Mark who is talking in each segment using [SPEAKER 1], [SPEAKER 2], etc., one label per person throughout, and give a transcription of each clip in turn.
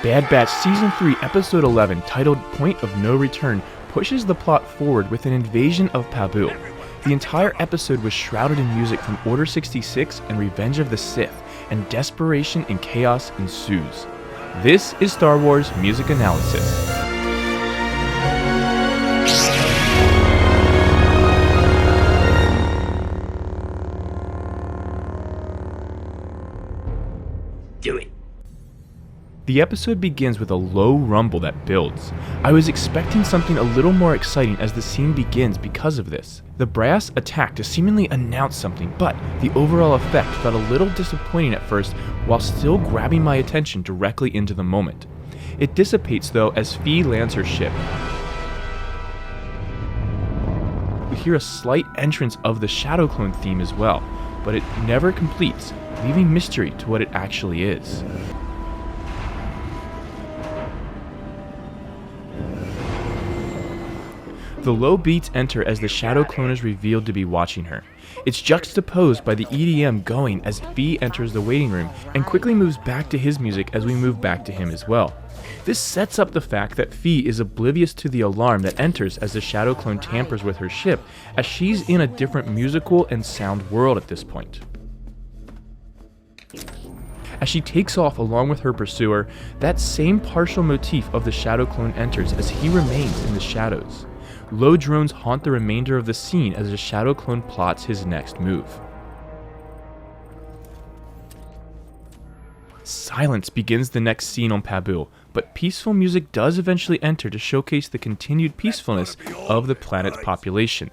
[SPEAKER 1] Bad Batch Season 3 Episode 11, titled Point of No Return, pushes the plot forward with an invasion of Pabu. The entire episode was shrouded in music from Order 66 and Revenge of the Sith, and desperation and chaos ensues. This is Star Wars Music Analysis.
[SPEAKER 2] Do it.
[SPEAKER 1] The episode begins with a low rumble that builds. I was expecting something a little more exciting as the scene begins because of this. The brass attack to seemingly announce something, but the overall effect felt a little disappointing at first while still grabbing my attention directly into the moment. It dissipates though as Phee lands her ship. We hear a slight entrance of the Shadow Clone theme as well, but it never completes, leaving mystery to what it actually is. The low beats enter as the Shadow Clone is revealed to be watching her. It's juxtaposed by the EDM going as Phee enters the waiting room and quickly moves back to his music as we move back to him as well. This sets up the fact that Phee is oblivious to the alarm that enters as the Shadow Clone tampers with her ship, as she's in a different musical and sound world at this point. As she takes off along with her pursuer, that same partial motif of the Shadow Clone enters as he remains in the shadows. Low drones haunt the remainder of the scene as the Shadow Clone plots his next move. Silence begins the next scene on Pabu, but peaceful music does eventually enter to showcase the continued peacefulness of the planet's population.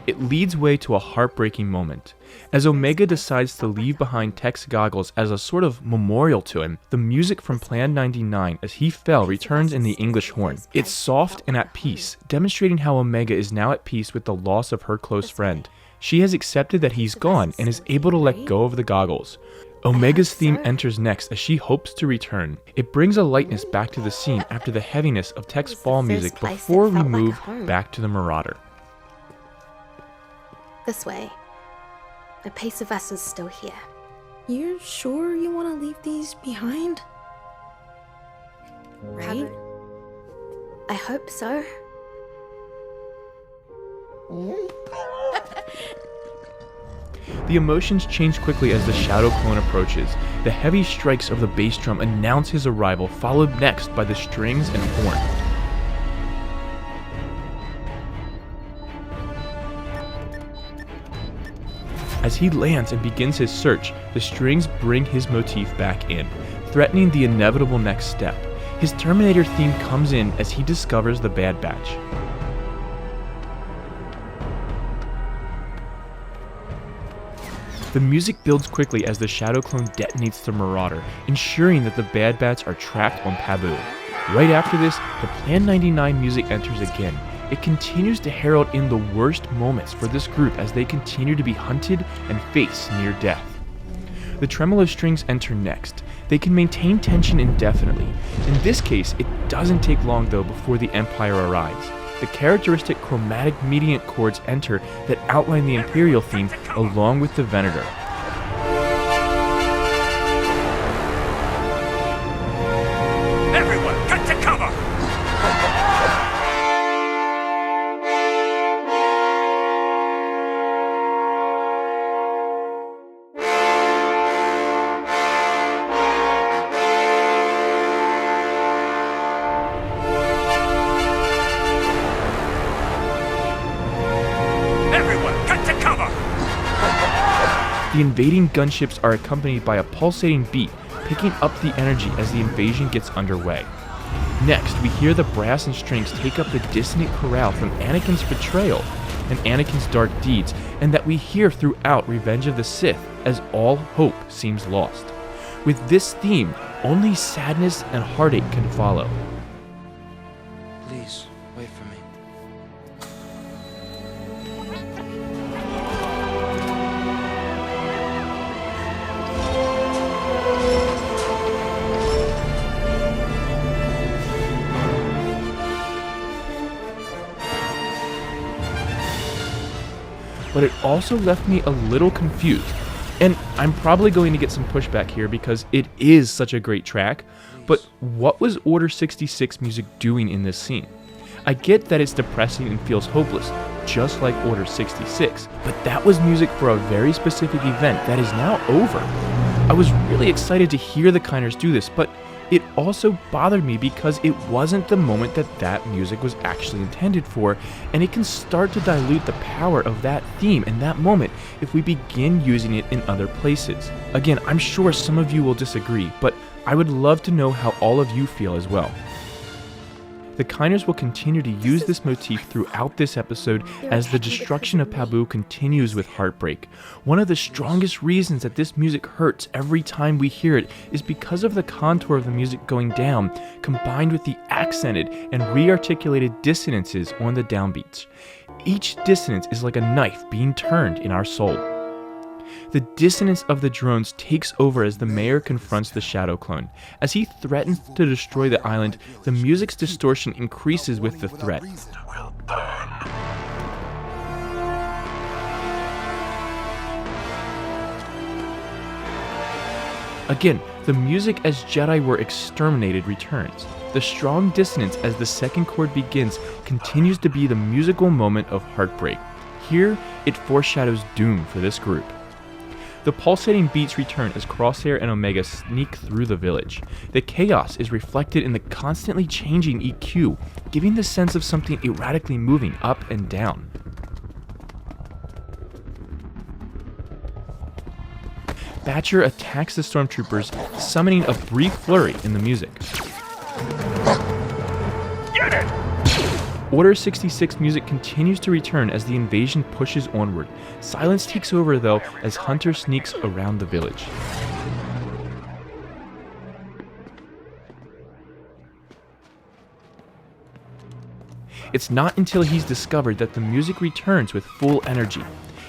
[SPEAKER 1] It leads way to a heartbreaking moment. As Omega decides to leave behind Tech's goggles as a sort of memorial to him, the music from Plan 99 as he fell returns in the English horn. It's soft and at peace, demonstrating how Omega is now at peace with the loss of her close friend. She has accepted that he's gone and is able to let go of the goggles. Omega's theme enters next as she hopes to return. It brings a lightness back to the scene after the heaviness of Tech's fall music before we move back to the Marauder.
[SPEAKER 3] This way. The piece of us is still here.
[SPEAKER 4] You're sure you want to leave these behind? Right?
[SPEAKER 3] I hope so.
[SPEAKER 1] The emotions change quickly as the Shadow Clone approaches. The heavy strikes of the bass drum announce his arrival, followed next by the strings and horn. As he lands and begins his search, the strings bring his motif back in, threatening the inevitable next step. His Terminator theme comes in as he discovers the Bad Batch. The music builds quickly as the Shadow Clone detonates the Marauder, ensuring that the Bad Batch are trapped on Pabu. Right after this, the Plan 99 music enters again. It continues to herald in the worst moments for this group as they continue to be hunted and face near death. The tremolo strings enter next. They can maintain tension indefinitely. In this case, it doesn't take long though before the Empire arrives. The characteristic chromatic mediant chords enter that outline the Imperial theme along with the Venator.
[SPEAKER 2] Everyone, cut to cover!
[SPEAKER 1] The invading gunships are accompanied by a pulsating beat, picking up the energy as the invasion gets underway. Next, we hear the brass and strings take up the dissonant chorale from Anakin's betrayal and Anakin's dark deeds, and that we hear throughout Revenge of the Sith as all hope seems lost. With this theme, only sadness and heartache can follow.
[SPEAKER 5] Please, wait for me.
[SPEAKER 1] But it also left me a little confused. And I'm probably going to get some pushback here because it is such a great track, but what was Order 66 music doing in this scene? I get that it's depressing and feels hopeless, just like Order 66, but that was music for a very specific event that is now over. I was really excited to hear the Kinders do this, but it also bothered me because it wasn't the moment that music was actually intended for, and it can start to dilute the power of that theme and that moment if we begin using it in other places. Again, I'm sure some of you will disagree, but I would love to know how all of you feel as well. The Kinders will continue to use this motif throughout this episode as the destruction of Pabu continues with heartbreak. One of the strongest reasons that this music hurts every time we hear it is because of the contour of the music going down, combined with the accented and re-articulated dissonances on the downbeats. Each dissonance is like a knife being turned in our soul. The dissonance of the drones takes over as the mayor confronts the Shadow Clone. As he threatens to destroy the island, the music's distortion increases with the threat. Again, the music as Jedi were exterminated returns. The strong dissonance as the second chord begins continues to be the musical moment of heartbreak. Here, it foreshadows doom for this group. The pulsating beats return as Crosshair and Omega sneak through the village. The chaos is reflected in the constantly changing EQ, giving the sense of something erratically moving up and down. Batcher attacks the stormtroopers, summoning a brief flurry in the music.
[SPEAKER 2] Get it!
[SPEAKER 1] Order 66 music continues to return as the invasion pushes onward. Silence takes over though as Hunter sneaks around the village. It's not until he's discovered that the music returns with full energy.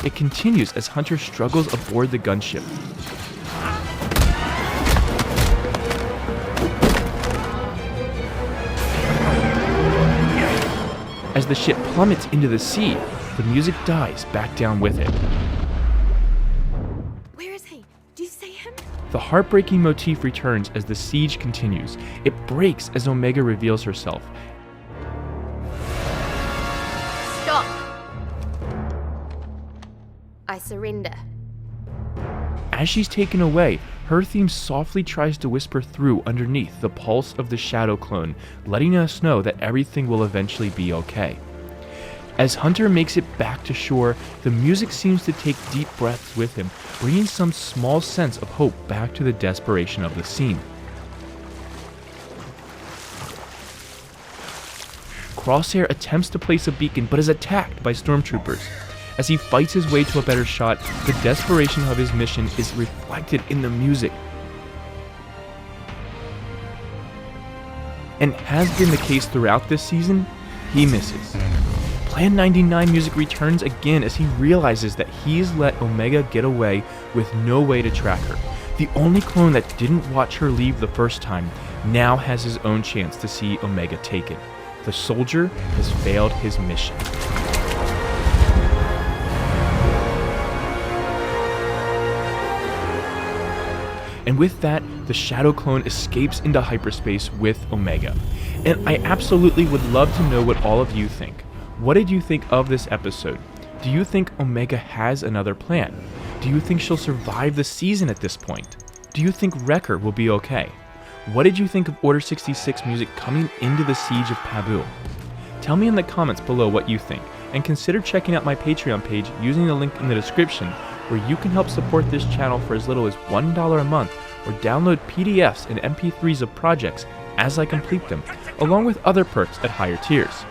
[SPEAKER 1] It continues as Hunter struggles aboard the gunship. As the ship plummets into the sea, the music dies back down with it.
[SPEAKER 3] Where is he? Do you see him?
[SPEAKER 1] The heartbreaking motif returns as the siege continues. It breaks as Omega reveals herself.
[SPEAKER 3] Stop! I surrender.
[SPEAKER 1] As she's taken away, her theme softly tries to whisper through underneath the pulse of the Shadow Clone, letting us know that everything will eventually be okay. As Hunter makes it back to shore, the music seems to take deep breaths with him, bringing some small sense of hope back to the desperation of the scene. Crosshair attempts to place a beacon but is attacked by stormtroopers. As he fights his way to a better shot, the desperation of his mission is reflected in the music. And has been the case throughout this season, he misses. Plan 99 music returns again as he realizes that he's let Omega get away with no way to track her. The only clone that didn't watch her leave the first time now has his own chance to see Omega taken. The soldier has failed his mission. And with that, the Shadow Clone escapes into hyperspace with Omega. And I absolutely would love to know what all of you think. What did you think of this episode? Do you think Omega has another plan? Do you think she'll survive the season at this point? Do you think Wrecker will be okay? What did you think of Order 66 music coming into the siege of Pabu? Tell me in the comments below what you think, and consider checking out my Patreon page using the link in the description, where you can help support this channel for as little as $1 a month, or download PDFs and MP3s of projects as I complete them, along with other perks at higher tiers.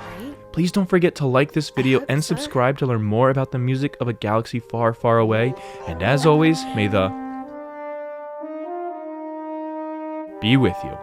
[SPEAKER 1] Please don't forget to like this video and subscribe to learn more about the music of a galaxy far, far away, and as always, may the be with you.